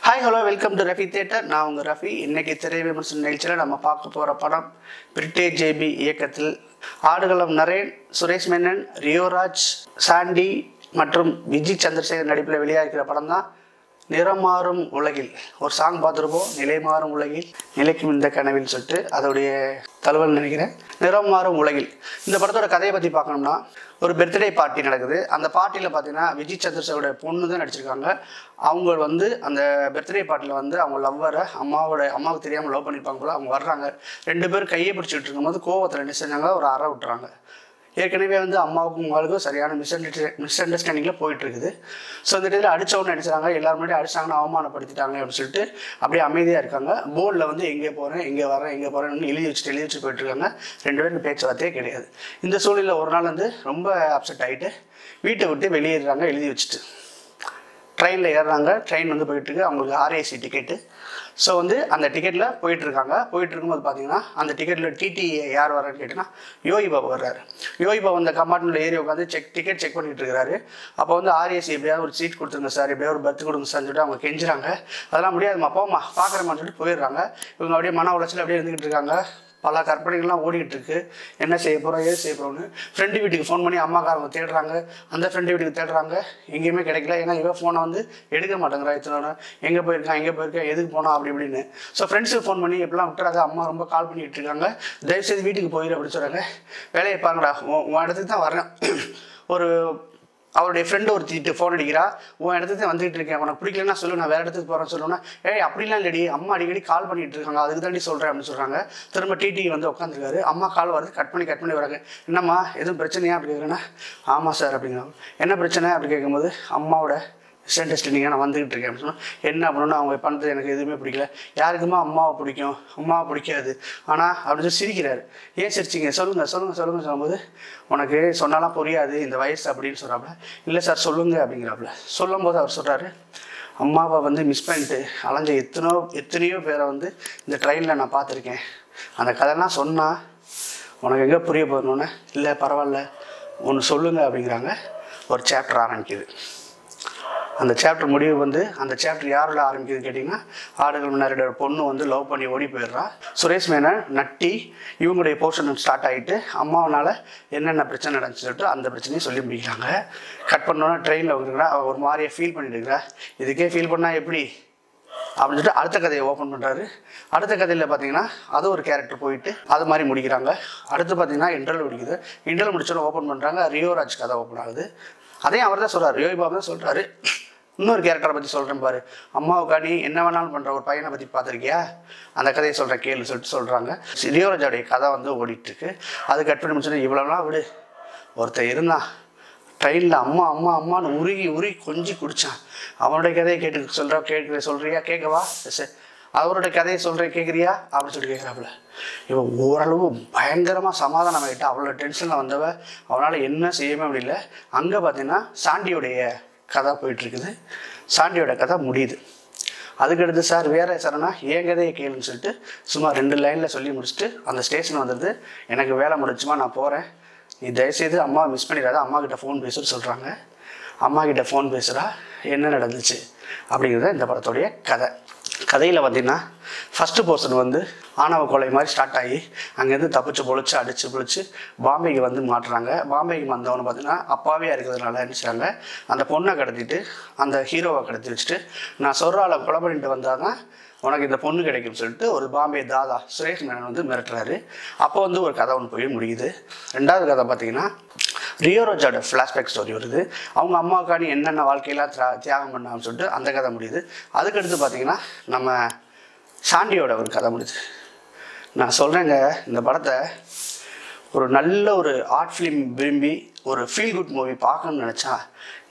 Hi hello welcome to Rafi theatre. நான் உங்கள் ரஃபி. இன்றைக்கி திரை விமர்சன நிகழ்ச்சியில் நம்ம பார்க்க போகிற படம் பிரிட்டே ஜேபி இயக்கத்தில் ஆடுகளம் நரேன், சுரேஷ் மேனன், ரியோராஜ், சாண்டி மற்றும் விஜய் சந்திரசேகர் நடிப்பில் வெளியாகிற படம் தான் நிறமாறும் உலகில். ஒரு சாங் பார்த்துருப்போம், நிலை மாறும் உலகில் நிலைக்கும் இந்த கனவில் சொல்லிட்டு, அதோடைய தழுவல் நினைக்கிறேன். நிறம் மாறும் உலகில் இந்த படத்தோட கதையை பற்றி பார்க்கணும்னா, ஒரு பர்த்டே பார்ட்டி நடக்குது. அந்த பார்ட்டியில் பார்த்தீங்கன்னா விஜய் சந்திரசேகரோட பொண்ணு தான் நடிச்சிருக்காங்க. அவங்க அந்த பர்த்டே பார்ட்டியில் அவங்க லவ்வரை அம்மாவுக்கு தெரியாமல் லவ் பண்ணியிருப்பாங்க போல. அவங்க வர்றாங்க, 2 பேரும் கையை பிடிச்சிட்டு இருக்கும்போது கோவத்தில் என்ன செஞ்சாங்க, ஒரு அறை விட்டுறாங்க. ஏற்கனவே அம்மாவுக்கும் உங்களுக்கும் சரியான மிஸ் அண்டர்ஸ்டாண்டிங்கில் போயிட்டுருக்குது. ஸோ இந்த இடத்துல அடித்தவொன்னு நினச்சாங்க, எல்லாரும் முன்னாடி அடித்தாங்கன்னா அவமானப்படுத்திட்டாங்க அப்படின்னு சொல்லிட்டு அப்படியே அமைதியாக இருக்காங்க. போர்டில் எங்கே போகிறேன், எங்கே வரேன், எங்கே போகிறேன்னு எழுதி வச்சுட்டு போயிட்டுருக்காங்க. 2 பேருக்கு பேச்சுவார்த்தையே கிடையாது. இந்த சூழ்நிலையில் ஒரு நாள் ரொம்ப அப்செட் ஆகிட்டு வீட்டை விட்டு வெளியேறாங்க, எழுதி வச்சுட்டு. ட்ரெயினில் ஏறுறாங்க. ட்ரெயின் போயிட்டுருக்கு. அவங்களுக்கு RAC டிக்கெட்டு. ஸோ அந்த டிக்கெட்டில் போயிட்டுருக்காங்க. போயிட்டுருக்கும்போது பார்த்தீங்கன்னா அந்த டிக்கெட்டில் டிடி யார் வர்றான்னு கேட்டிங்கன்னா யோகி பாபு வர்றாரு. யோகி பாபு அந்த கம்பார்ட்மெண்ட்டில் ஏறி உட்காந்து டிக்கெட் செக் பண்ணிட்டு இருக்காரு. அப்போ RAC எப்படியாவது ஒரு சீட் கொடுத்துருங்க சார், எப்படியாவது ஒரு பர்த் கொடுங்க சார்னு சொல்லிட்டு அவங்க கெஞ்சுறாங்க. அதெல்லாம் முடியாதுமா, போமா பார்க்குறேம்மான்னு சொல்லிட்டு போயிடுறாங்க. இவங்க அப்படியே மன உளைச்சல் அப்படியே இருந்துக்கிட்டு இருக்காங்க. பல கற்பனைகள்லாம் ஓடிக்கிட்டு இருக்கு. என்ன செய்ய போகிறோம், ஏது செய்ய போகிறோன்னு ஃப்ரெண்டு வீட்டுக்கு ஃபோன் பண்ணி அம்மாக்காரங்க தேடுறாங்க. அந்த ஃப்ரெண்டு வீட்டுக்கு தேடுறாங்க, எங்கேயுமே கிடைக்கல. ஏன்னா இவன் ஃபோனை எடுக்க மாட்டேங்கிறா. இத்தனை எங்கே போயிருக்கேன் எதுக்கு போனோம் அப்படி இப்படின்னு. ஸோ ஃப்ரெண்ட்ஸுக்கு ஃபோன் பண்ணி எப்படிலாம் விட்டுறாங்க, அம்மா ரொம்ப கால் பண்ணிகிட்டு இருக்காங்க. தயவுசெய்து வீட்டுக்கு போயிடு அப்படின்னு சொல்கிறாங்க. வேலையை பாருங்கடா, உன் இடத்துக்கு தான் வரேன். அவருடைய ஃப்ரெண்டு ஒருத்திட்டு ஃபோன் அடிக்கிறா, உன் இடத்துக்கு தான் வந்துகிட்டு இருக்கேன், உனக்கு பிடிக்கலன்னா சொல்லு, நான் வேறு இடத்துக்கு போகிறேன்னு சொல்லணும்னா, அப்படிலாம் இல்லடி, அம்மா அடிக்கடி கால் பண்ணிகிட்டு இருக்காங்க, அதுக்கு தாண்டி சொல்கிறேன் அப்படின்னு சொல்கிறாங்க. திரும்ப டிடி உட்காந்துருக்காரு. அம்மா கால் வருது, கட் பண்ணி வராங்க. என்னம்மா எதுவும் பிரச்சனையா அப்படி கேட்குறேன்னா, ஆமாம் சார் அப்படிங்கிறாங்க. என்ன பிரச்சனை அப்படி கேட்கும்போது, அம்மாவோட மிஸ்அண்டர்ஸ்டாண்டிங்காக நான் வந்துகிட்டு இருக்கேன் அப்படின்னு சொன்னால், என்ன பண்ணணும்னு அவங்க பண்ணுறது எனக்கு எதுவுமே பிடிக்கல. யாருக்குமா அம்மாவை பிடிக்கும், அம்மாவை பிடிக்காது ஆனால் அப்படின்னு சொல்லி சிரிக்கிறாரு. ஏன் சிரிச்சிங்க, சொல்லுங்கள் சொல்லும்போது, உனக்கு சொன்னாலாம் புரியாது இந்த வயசு அப்படின்னு சொல்கிறாப்புல. இல்லை சார் சொல்லுங்கள் அப்படிங்கிறாப்புல. சொல்லும்போது அவர் சொல்கிறாரு, அம்மாவை மிஸ் பண்ணிட்டு அலைஞ்ச எத்தனையோ பேரை இந்த ட்ரெயினில் நான் பார்த்துருக்கேன். அந்த கதைலாம் சொன்னால் உனக்கு எங்கே புரிய போகணுன்னு. இல்லை பரவாயில்ல ஒன்று சொல்லுங்கள் அப்படிங்கிறாங்க. ஒரு சாப்டர் ஆரம்பிக்குது. அந்த சாப்டர் முடிவு அந்த சாப்டர் யாரோட ஆரம்பிக்குதுன்னு கேட்டிங்கன்னா, ஆடுகள் முன்னாடியோட பொண்ணு லவ் பண்ணி ஓடி போயிடுறா. சுரேஷ் மேனன், நட்டி இவங்களுடைய போர்ஷன் ஸ்டார்ட் ஆகிட்டு அம்மாவனால் என்னென்ன பிரச்சனை நடந்துச்சு சொல்லிட்டு அந்த பிரச்சனையும் சொல்லி முடிக்கிறாங்க. கட் பண்ணோன்னா ட்ரெயினில் வந்துருக்கிறா, ஒரு மாதிரியே ஃபீல் பண்ணிட்டு இருக்கிறா. இதுக்கே ஃபீல் பண்ணால் எப்படி அப்படின்னு சொல்லிட்டு அடுத்த கதையை ஓப்பன் பண்ணுறாரு. அடுத்த கதையில் பார்த்தீங்கன்னா அது ஒரு கேரக்டர் போயிட்டு அது மாதிரி முடிக்கிறாங்க. அடுத்து பார்த்தீங்கன்னா இன்டர்வல் முடிக்குது. இன்டர்வல் முடிச்சோன்னு ஓப்பன் பண்ணுறாங்க. ரியோராஜ் கதை ஓப்பன் ஆகுது. அதையும் அவர் தான் சொல்கிறார், யோகி பாபு தான் சொல்கிறாரு. இன்னொரு கேரக்டரை பற்றி சொல்கிறேன் பாரு, அம்மாவுக்காண்டி என்ன வேணாலும் பண்ணுற ஒரு பையனை பற்றி பார்த்துருக்கியா, அந்த கதையை சொல்கிறேன் கேள்வி சொல்லிட்டு சொல்கிறாங்க. ரியோராஜோடைய கதை ஓடிட்டுருக்கு. அது கட் பண்ணி முடிச்சுட்டு, இவ்வளோலாம் விடு, ஒருத்தர் இருந்தான் ட்ரெயினில் அம்மான்னு உருகி கொஞ்சி குடித்தான், அவனுடைய கதையை சொல்கிறியா, கேட்கவா, சரி அவருடைய கதையை சொல்கிறேன் கேட்குறியா அப்படின்னு சொல்லி கேட்குறாப்புல. இவன் ஓரளவு பயங்கரமாக சமாதானம் ஆகிட்டு அவ்வளோ டென்ஷனில் அவனால் என்ன செய்யவே முடியல. அங்கே பார்த்தீங்கன்னா சாண்டியோடைய கதை போயிட்டுருக்குது. சாண்டியோட கதை முடியுது. அதுக்கடுத்து சார் வேறு சார்னா என் கதையை கேளுன்னு சொல்லிட்டு சும்மா 2 லைனில் சொல்லி முடிச்சுட்டு அந்த ஸ்டேஷன் வந்துடுது. எனக்கு வேலை முடிச்சுமா, நான் போகிறேன், நீ தயவுசெய்து அம்மாவை மிஸ் பண்ணிடாத, அம்மாக்கிட்ட ஃபோன் பேசுன்னு சொல்கிறாங்க. அம்மாக்கிட்ட ஃபோன் பேசுகிறா, என்ன நடந்துச்சு அப்படிங்கிறத இந்த படத்தோடைய கதையில் பார்த்திங்கன்னா, ஃபஸ்ட்டு போர்ஷன் ஆணவ கொலை மாதிரி ஸ்டார்ட் ஆகி அங்கேருந்து தப்பிச்சு பொழிச்சு அடித்து பாம்பேக்கு மாட்டுறாங்க. பாம்பேக்கு வந்தவனை பார்த்திங்கன்னா அப்பாவே இருக்கிறதுனால என்ன செய்றாங்க, அந்த பொண்ணை கடத்திட்டு அந்த ஹீரோவை கடத்தி வச்சுட்டு, நான் சொல்கிற ஆளை கொலை பண்ணிட்டு வந்தால் தான் உனக்கு இந்த பொண்ணு கிடைக்கும்னு சொல்லிட்டு ஒரு பாம்பே தாதா சுரேஷ் மேனன் மிரட்டுறாரு. அப்போ ஒரு கதை போய் முடியுது. 2வது கதை பார்த்திங்கன்னா ரியோராஜோட ஃப்ளாஷ்பேக் ஸ்டோரி வருது. அவங்க அம்மாவுக்காண்டி என்னென்ன வாழ்க்கையெல்லாம் தியாகம் பண்ணான்னு சொல்லிட்டு அந்த கதை முடியுது. அதுக்கடுத்து பார்த்திங்கன்னா நம்ம சாண்டியோட ஒரு கதை முடியுது. நான் சொல்கிறேங்க, இந்த படத்தை ஒரு நல்ல ஒரு ஆர்ட் ஃபிலிம் விரும்பி ஒரு ஃபீல் குட் மூவி பார்க்கணும்னு நினச்சா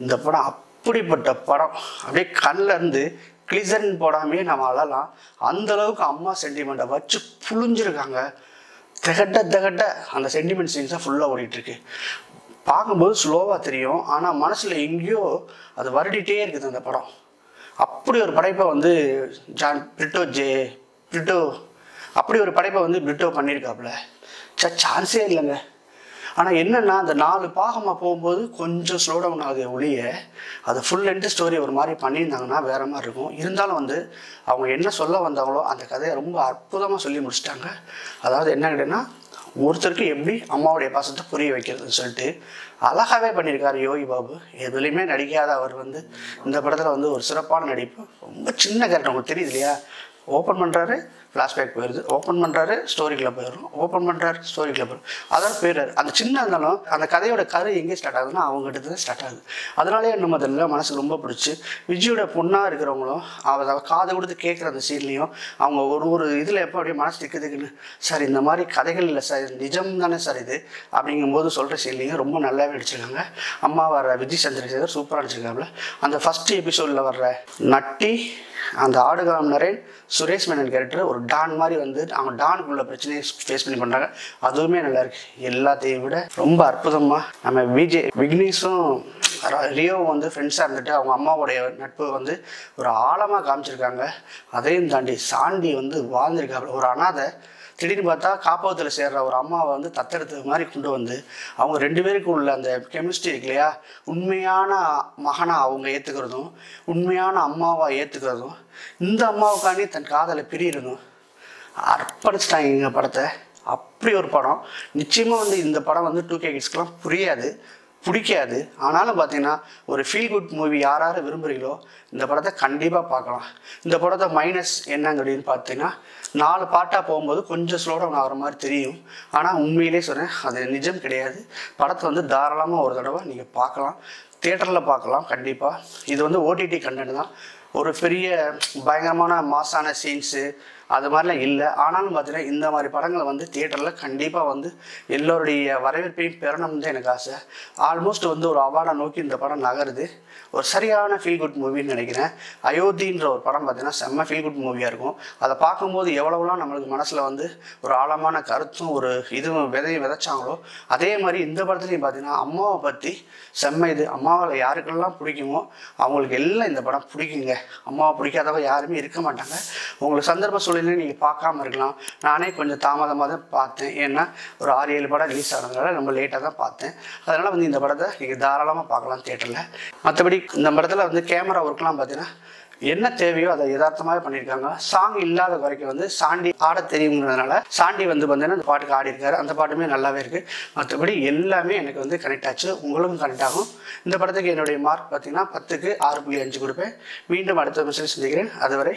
இந்த படம் அப்படிப்பட்ட படம். அப்படியே கண்ணிலேருந்து கிளிசரின் போடாமே நம்ம அழலாம். அந்தளவுக்கு அம்மா சென்டிமெண்ட்டை வச்சு புழிஞ்சிருக்காங்க. திகட்ட அந்த சென்டிமெண்ட் சீன்ஸாக ஃபுல்லாக ஓடிட்டுருக்கு. பார்க்கும்போது ஸ்லோவாக தெரியும், ஆனால் மனசில் எங்கேயோ அது வருடிகிட்டே இருக்குது அந்த படம். அப்படி ஒரு படைப்பை பிரிட்டோ அப்படி ஒரு படைப்பை பிரிட்டோ பண்ணியிருக்காப்புல. சான்ஸே இல்லைங்க. ஆனால் என்னென்னா அந்த 4 பாகமாக போகும்போது கொஞ்சம் ஸ்லோ டவுன் ஆகுது ஒழிய அது ஃபுல் லென்த் ஸ்டோரி ஒரு மாதிரி பண்ணியிருந்தாங்கன்னா வேற மாதிரி இருக்கும். இருந்தாலும் வந்து அவங்க என்ன சொல்ல வந்தாங்களோ அந்த கதையை ரொம்ப அற்புதமாக சொல்லி முடிச்சிட்டாங்க. அதாவது என்ன கேட்டீங்கன்னா, ஒருத்தருக்கு எப்படி அம்மாவுடைய பாசத்தை புரிய வைக்கிறதுன்னு சொல்லிட்டு அழகாகவே பண்ணியிருக்காரு யோகி பாபு. எதுலேயுமே நடிக்காத அவர் வந்து இந்த படத்தில் வந்து ஒரு சிறப்பான நடிப்பு. ரொம்ப சின்ன கேரக்டர், உங்களுக்கு தெரியுது இல்லையா? ஓப்பன் பண்ணுறாரு, ஃப்ளாஷ்பேக் போயிடுது, ஓப்பன் பண்ணுறாரு, ஸ்டோரிக்குள்ளே போயிடும், ஓப்பன் பண்ணுறாரு, ஸ்டோரிக்குள்ளே போயிடும். அதான் போயிடுறாரு. அந்த சின்ன இருந்தாலும் அந்த கதையோட கரு எங்கே ஸ்டார்ட் ஆகுதுன்னா அவங்ககிட்ட தான் ஸ்டார்ட் ஆகுது. அதனாலேயே நம்ம அதில் மனசுக்கு ரொம்ப பிடிச்சி விஜயோட பொண்ணாக இருக்கிறவங்களும் அவள் காது கொடுத்து கேட்குற அந்த சீன்லேயும் அவங்க ஒரு இதில் எப்போ அப்படியே மனசு திக்குதுக்குன்னு, சார் இந்த மாதிரி கதைகள் இல்லை சார், நிஜம் தானே சார் இது அப்படிங்கும்போது சொல்கிற சீன்லேயும் ரொம்ப நல்லாவே நடிச்சிருக்காங்க. அம்மா வர்ற விஜய் சந்திரசேகர் சூப்பராக நடிச்சிருக்காப்புல. அந்த ஃபஸ்ட்டு எபிசோடில் வர்ற நட்டி, அந்த ஆடுகாலம் நரேன், சுரேஷ் மேனன் கேரக்டர் ஒரு டான் மாதிரி வந்து அவங்க டானுக்குள்ள பிரச்சனையை ஃபேஸ் பண்ணி பண்ணுறாங்க. அதுவுமே நல்லா இருக்கு. எல்லாத்தையும் விட ரொம்ப அற்புதமாக நம்ம விக்னேஷும் ரியோவும் வந்து ஃப்ரெண்ட்ஸாக இருந்துட்டு அவங்க அம்மாவுடைய நட்பு வந்து ஒரு ஆழமாக காமிச்சிருக்காங்க. அதையும் தாண்டி சாண்டி வந்து வாழ்ந்திருக்காங்க. ஒரு அனாதை திடீர்னு பார்த்தா காப்பகத்தில் சேர்ற ஒரு அம்மாவை வந்து தத்தெடுத்தது மாதிரி கொண்டு வந்து அவங்க 2 பேருக்கும் உள்ள அந்த கெமிஸ்ட்ரி இருக்கு இல்லையா, உண்மையான மகனாக அவங்க ஏற்றுக்கிறதும் உண்மையான அம்மாவாக ஏற்றுக்கிறதும் இந்த அம்மாவுக்காண்டி தன் காதலை பிரியிறதும் அர்ப்பணிச்சிட்டாங்க படத்தை. அப்படி ஒரு படம். நிச்சயமாக வந்து இந்த படம் வந்து 2K கிட்ஸ்க்கெலாம் பிடிக்காது. ஆனாலும் பார்த்தீங்கன்னா ஒரு ஃபீல் குட் மூவி யார் விரும்புகிறீங்களோ இந்த படத்தை கண்டிப்பாக பார்க்கலாம். இந்த படத்தை மைனஸ் என்னங்கன்னு பார்த்தீங்கன்னா 4 பாட்டாக போகும்போது கொஞ்சம் ஸ்லோ டவுன் ஆகிற மாதிரி தெரியும். ஆனால் உண்மையிலே சொல்கிறேன், அது நிஜம் கிடையாது. படத்தை வந்து தாராளமாக ஒரு தடவை நீங்கள் பார்க்கலாம், தியேட்டரில் பார்க்கலாம் கண்டிப்பாக. இது வந்து OTT கண்டென்ட் தான். ஒரு பெரிய பயங்கரமான மாசான சீன்ஸு அது மாதிரிலாம் இல்லை. ஆனாலும் பார்த்தீங்கன்னா இந்த மாதிரி படங்களை வந்து தியேட்டரில் கண்டிப்பாக வந்து எல்லோருடைய வரவேற்பையும் பெறணும்னு தான் எனக்கு ஆசை. ஆல்மோஸ்ட் வந்து ஒரு அவார்டை நோக்கி இந்த படம் நகருது. ஒரு சரியான ஃபீல் குட் மூவின்னு நினைக்கிறேன். அயோத்தின்ற ஒரு படம் பார்த்தீங்கன்னா செம்ம ஃபீல் குட் மூவியாக இருக்கும். அதை பார்க்கும்போது எவ்வளோலாம் நம்மளுக்கு மனசில் வந்து ஒரு ஆழமான கருத்தும் ஒரு இதுவும் விதைச்சாங்களோ அதே மாதிரி இந்த படத்துலையும் பார்த்தீங்கன்னா அம்மாவை பற்றி செம்ம இது. அம்மாவில் யாருக்கெல்லாம் பிடிக்குமோ அவங்களுக்கு எல்லாம் இந்த படம் பிடிக்குங்க. அம்மாவை பிடிக்காதவங்க யாருமே இருக்க மாட்டாங்க. உங்களுக்கு சந்தர்ப்ப சூழ்நிலை நீங்கள் பார்க்காம இருக்கலாம். நானே கொஞ்சம் தாமதமாக தான் பார்த்தேன். ஏன்னா ஒரு 6-7 படம் ரிலீஸ் ஆனதுனால ரொம்ப லேட்டாக தான் பார்த்தேன். அதனால் வந்து இந்த படத்தை நீங்கள் தாராளமாக பார்க்கலாம் தியேட்டரில். மற்றபடி இந்த படத்தில் வந்து கேமரா ஒர்க்லாம் பார்த்தீங்கன்னா என்ன தேவையோ அதை யதார்த்தமாக பண்ணியிருக்காங்க. சாங் இல்லாத வரைக்கும் வந்து சாண்டி ஆட தெரியுங்கிறதுனால சாண்டி வந்து பார்த்தீங்கன்னா அந்த பாட்டுக்கு ஆடி இருக்காரு. அந்த பாட்டுமே நல்லாவே இருக்குது. மற்றபடி எல்லாமே எனக்கு வந்து கனெக்ட் ஆச்சு, உங்களுக்கும் கனெக்ட் ஆகும். இந்த படத்துக்கு என்னுடைய மார்க் பார்த்தீங்கன்னா 10க்கு 6.5 கொடுப்பேன். மீண்டும் அடுத்த மெசேஜ் சந்திக்கிறேன். அதுவரை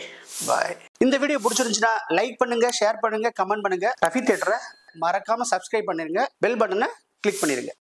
பாய். இந்த வீடியோ பிடிச்சிருந்துச்சுன்னா லைக் பண்ணுங்க, ஷேர் பண்ணுங்க, கமெண்ட் பண்ணுங்க. ரஃபி தியேட்டரை மறக்காம சப்ஸ்கிரைப் பண்ணிருங்க, பெல் பட்டனை கிளிக் பண்ணிருங்க.